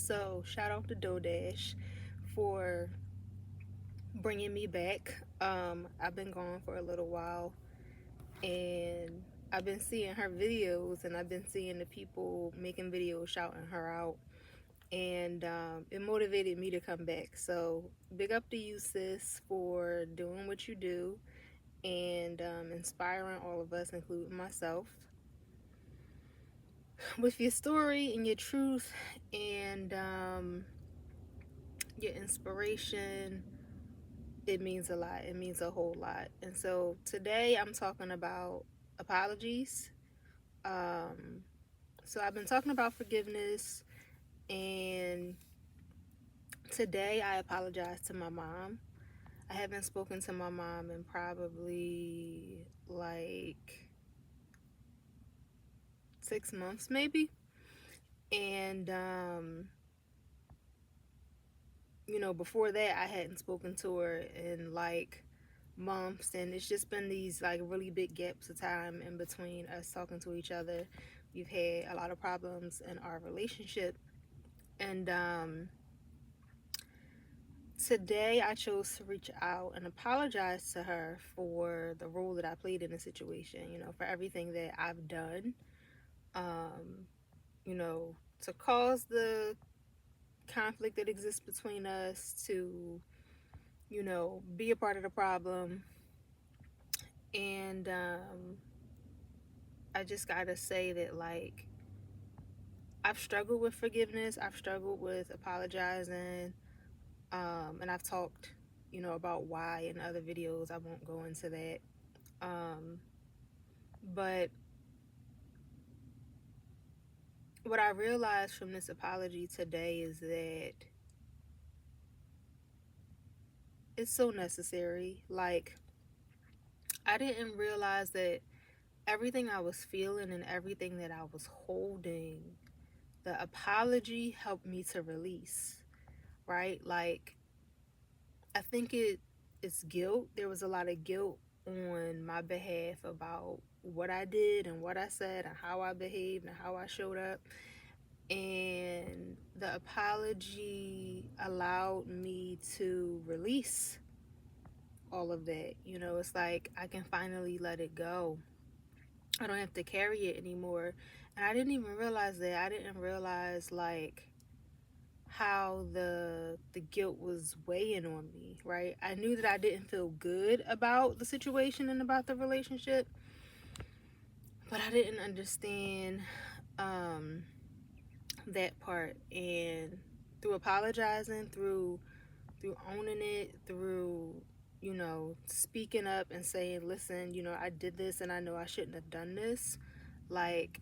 So, shout out to DoDash for bringing me back. I've been gone for a little while, and I've been seeing her videos, and I've been seeing the people making videos shouting her out, and it motivated me to come back. So, big up to you, sis, for doing what you do and inspiring all of us, including myself, with your story and your truth and your inspiration. It means a lot. It means a whole lot. And so today I'm talking about apologies. Um, so I've been talking about forgiveness, and today I apologize to my mom. I haven't spoken to my mom in probably like 6 months, maybe. And, before that, I hadn't spoken to her in like months, and it's just been these like really big gaps of time in between us talking to each other. We've had a lot of problems in our relationship, and today I chose to reach out and apologize to her for the role that I played in the situation, for everything that I've done, um, to cause the conflict that exists between us, to, be a part of the problem. And I just gotta say that, like, I've struggled with forgiveness. I've struggled with apologizing. And I've talked, about why in other videos. I won't go into that. Um, but what I realized from this apology today is that it's so necessary. Like, I didn't realize that everything I was feeling and everything that I was holding, the apology helped me to release, right? Like, I think it's guilt. There was a lot of guilt on my behalf about what I did and what I said and how I behaved and how I showed up. And the apology allowed me to release all of that. It's like I can finally let it go. I don't have to carry it anymore. And I didn't even realize that. I didn't realize like how the guilt was weighing on me, right? I knew that I didn't feel good about the situation and about the relationship, but I didn't understand um that part. And through apologizing, through owning it, through speaking up and saying, listen, I did this and I know I shouldn't have done this, like,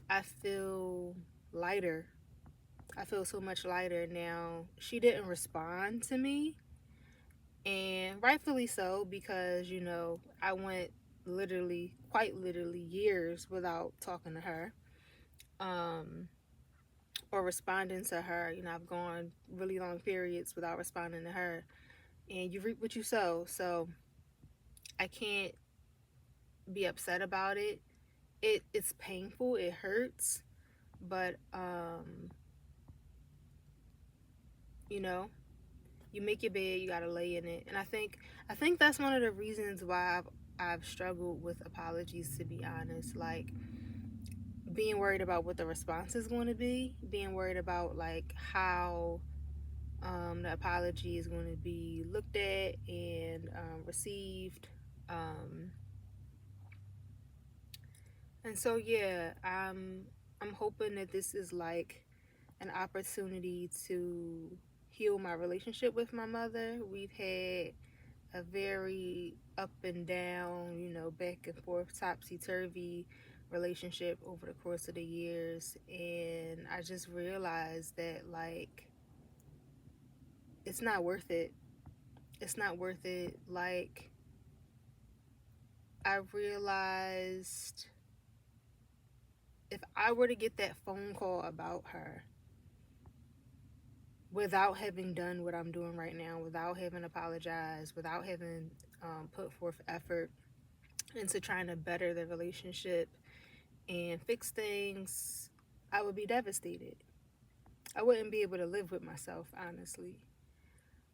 I feel lighter. I feel so much lighter now. She didn't respond to me, and rightfully so, because I went literally, quite literally, years without talking to her, um or responding to her. I've gone really long periods without responding to her, and you reap what you sow. So I can't be upset about it. It's painful, it hurts, but you know you make your bed, you gotta lay in it. And I think that's one of the reasons why I've struggled with apologies, to be honest. Like, being worried about what the response is going to be, being worried about like how the apology is going to be looked at and received. Um, and so yeah, I'm hoping that this is like an opportunity to heal my relationship with my mother. We've had a very up and down, back and forth, topsy turvy relationship over the course of the years. And I just realized that, like, it's not worth it. It's not worth it. Like, I realized if I were to get that phone call about her without having done what I'm doing right now, without having apologized, without having put forth effort into trying to better the relationship and fix things, I would be devastated. I wouldn't be able to live with myself, honestly.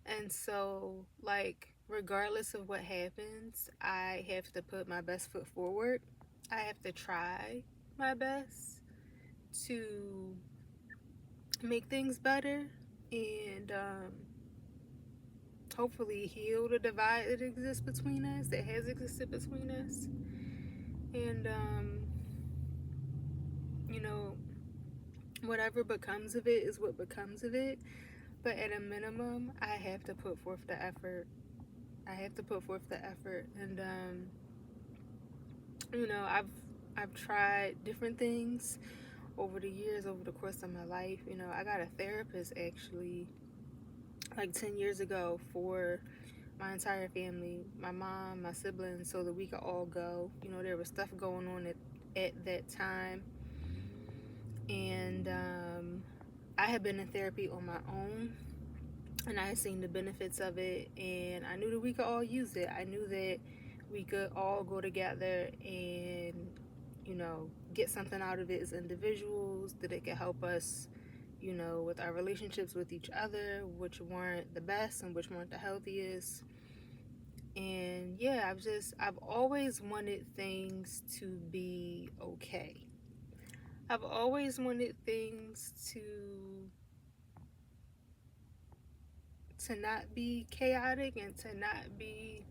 And so, like, regardless of what happens, I have to put my best foot forward. I have to try my best to make things better and hopefully heal the divide that exists between us, that has existed between us. And, you know, whatever becomes of it is what becomes of it. But at a minimum, I have to put forth the effort. I have to put forth the effort. And, you know, I've tried different things over the years, over the course of my life. You know, I got a therapist actually like 10 years ago for my entire family, my mom, my siblings, so that we could all go. You know, there was stuff going on at that time. And I had been in therapy on my own, and I had seen the benefits of it, and I knew that we could all use it. I knew that we could all go together and, you know, get something out of it as individuals, that it could help us, you know, with our relationships with each other, which weren't the best and which weren't the healthiest. And yeah, I've always wanted things to be okay. I've always wanted things to not be chaotic and to not be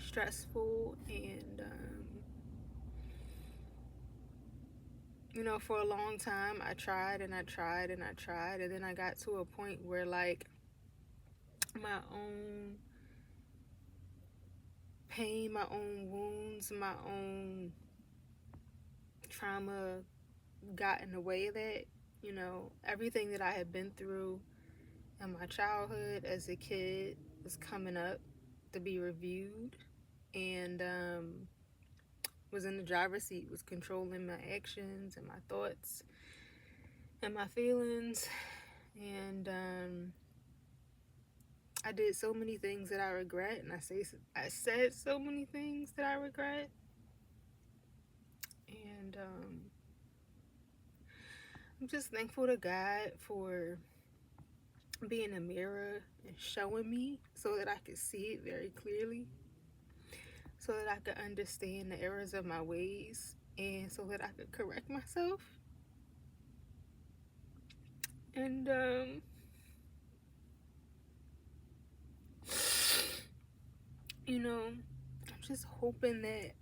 stressful. And you know, for a long time I tried and I tried and I tried, and then I got to a point where, like, my own pain, my own wounds, my own trauma got in the way of that. You know, everything that I had been through in my childhood as a kid was coming up to be reviewed, and was in the driver's seat, was controlling my actions and my thoughts and my feelings. And I did so many things that I regret, and I said so many things that I regret. And I'm just thankful to God for being a mirror and showing me so that I could see it very clearly, so that I could understand the errors of my ways, and so that I could correct myself. And you know, I'm just hoping that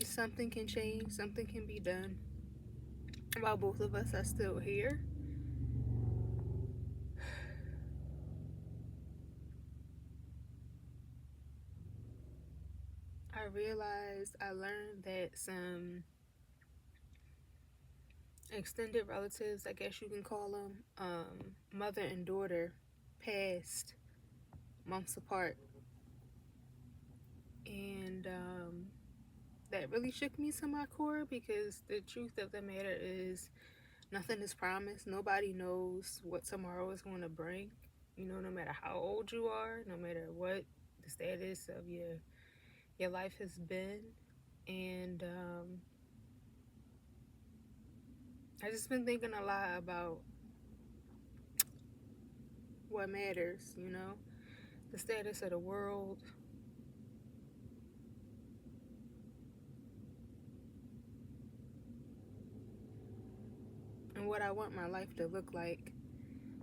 something can change, something can be done while both of us are still here. I learned that some extended relatives, I guess you can call them, mother and daughter, passed months apart. And that really shook me to my core, because the truth of the matter is nothing is promised. Nobody knows what tomorrow is going to bring. You know, no matter how old you are, no matter what the status of your life has been. And I just been thinking a lot about what matters, you know, the status of the world, and what I want my life to look like,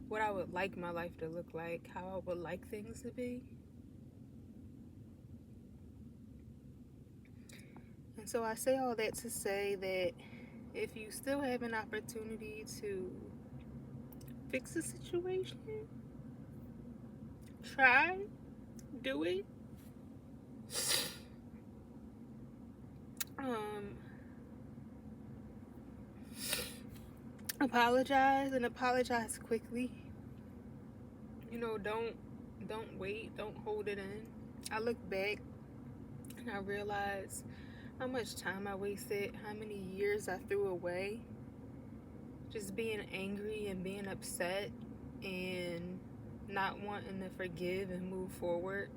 what I would like my life to look like, how I would like things to be. And so I say all that to say that if you still have an opportunity to fix a situation, try, do it. Um, Apologize, and apologize quickly. You know, don't wait, don't hold it in. I look back and I realize how much time I wasted, how many years I threw away just being angry and being upset and not wanting to forgive and move forward.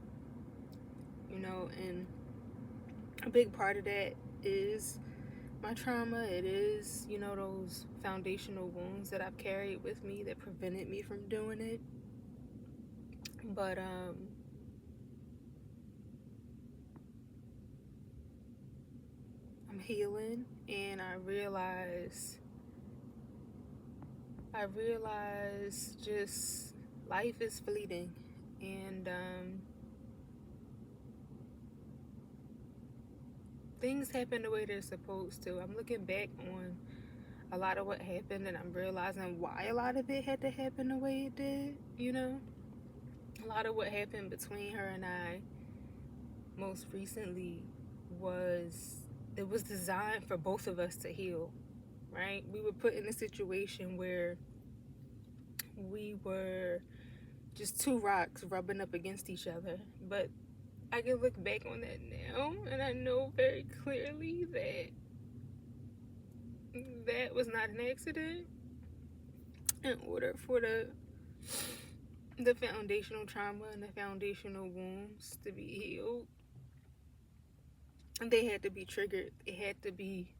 You know, and a big part of that is my trauma. It is, those foundational wounds that I've carried with me that prevented me from doing it. But I'm healing, and I realize just life is fleeting, and things happen the way they're supposed to. I'm looking back on a lot of what happened, and I'm realizing why a lot of it had to happen the way it did. A lot of what happened between her and I most recently was designed for both of us to heal, right? We were put in a situation where we were just two rocks rubbing up against each other. But I can look back on that now, and I know very clearly that that was not an accident. In order for the foundational trauma and the foundational wounds to be healed, they had to be triggered. It had to be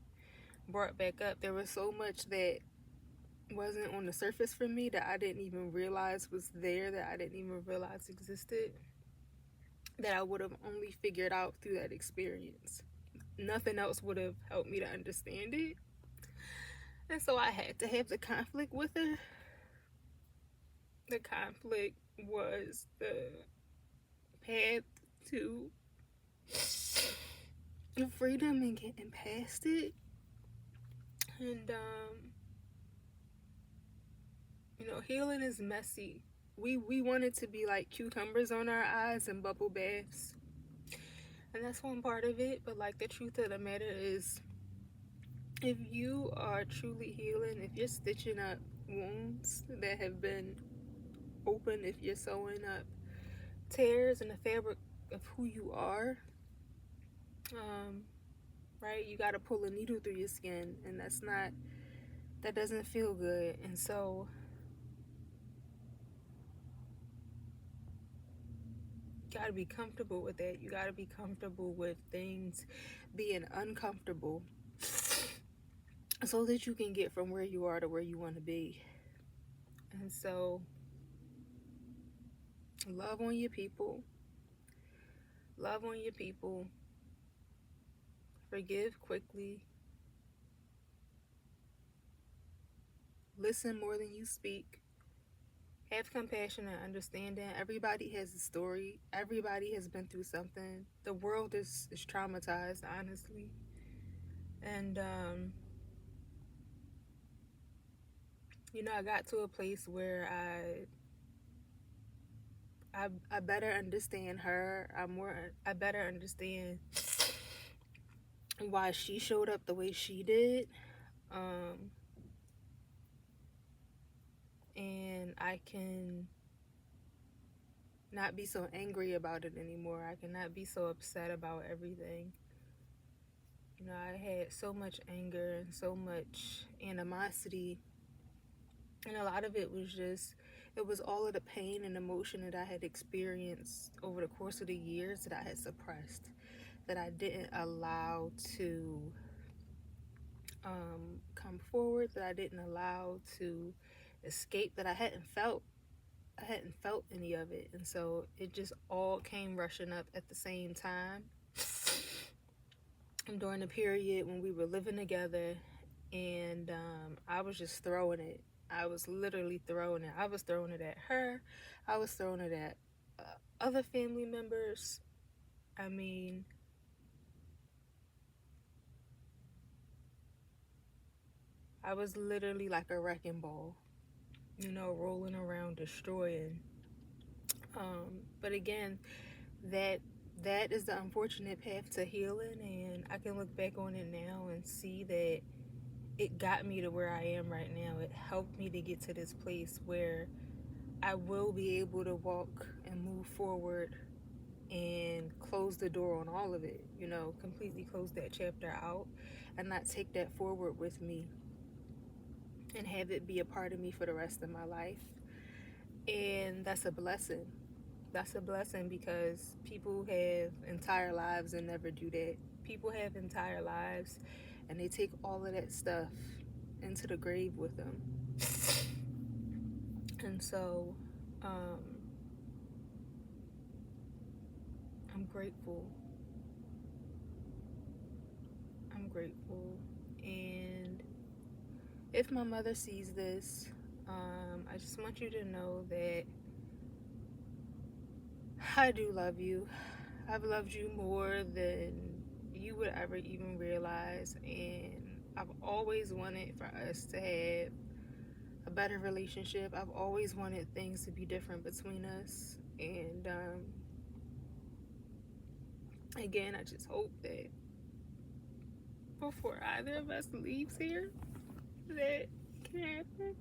brought back up. There was so much that wasn't on the surface for me that I didn't even realize was there, that I didn't even realize existed, that I would have only figured out through that experience. Nothing else would have helped me to understand it. And so I had to have the conflict with her. The conflict was the path to freedom and getting past it. And healing is messy. We want it to be like cucumbers on our eyes and bubble baths, and that's one part of it. But like, the truth of the matter is, if you are truly healing, if you're stitching up wounds that have been open, if you're sewing up tears in the fabric of who you are, right, you got to pull a needle through your skin, and that doesn't feel good. And so you got to be comfortable with that. You got to be comfortable with things being uncomfortable so that you can get from where you are to where you want to be. And so love on your people. Love on your people. Forgive quickly. Listen more than you speak. Have compassion and understanding. Everybody has a story. Everybody has been through something. The world is traumatized, honestly. And I got to a place where I better understand her. I better understand why she showed up the way she did. And I can not be so angry about it anymore. I cannot be so upset about everything. I had so much anger and so much animosity, and a lot of it was all of the pain and emotion that I had experienced over the course of the years that I had suppressed, that I didn't allow to come forward, that I didn't allow to escape, that I hadn't felt any of it. And so it just all came rushing up at the same time. And during the period when we were living together, and I was just throwing it. I was literally throwing it. I was throwing it at her. I was throwing it at other family members. I mean, I was literally like a wrecking ball, rolling around, destroying. But again, that is the unfortunate path to healing, and I can look back on it now and see that it got me to where I am right now. It helped me to get to this place where I will be able to walk and move forward and close the door on all of it, completely close that chapter out and not take that forward with me and have it be a part of me for the rest of my life. And that's a blessing. That's a blessing, because people have entire lives and never do that. People have entire lives and they take all of that stuff into the grave with them. And so I'm grateful. I'm grateful. And if my mother sees this, I just want you to know that I do love you. I've loved you more than you would ever even realize, and I've always wanted for us to have a better relationship. I've always wanted things to be different between us, and again, I just hope that before either of us leaves here, that can happen.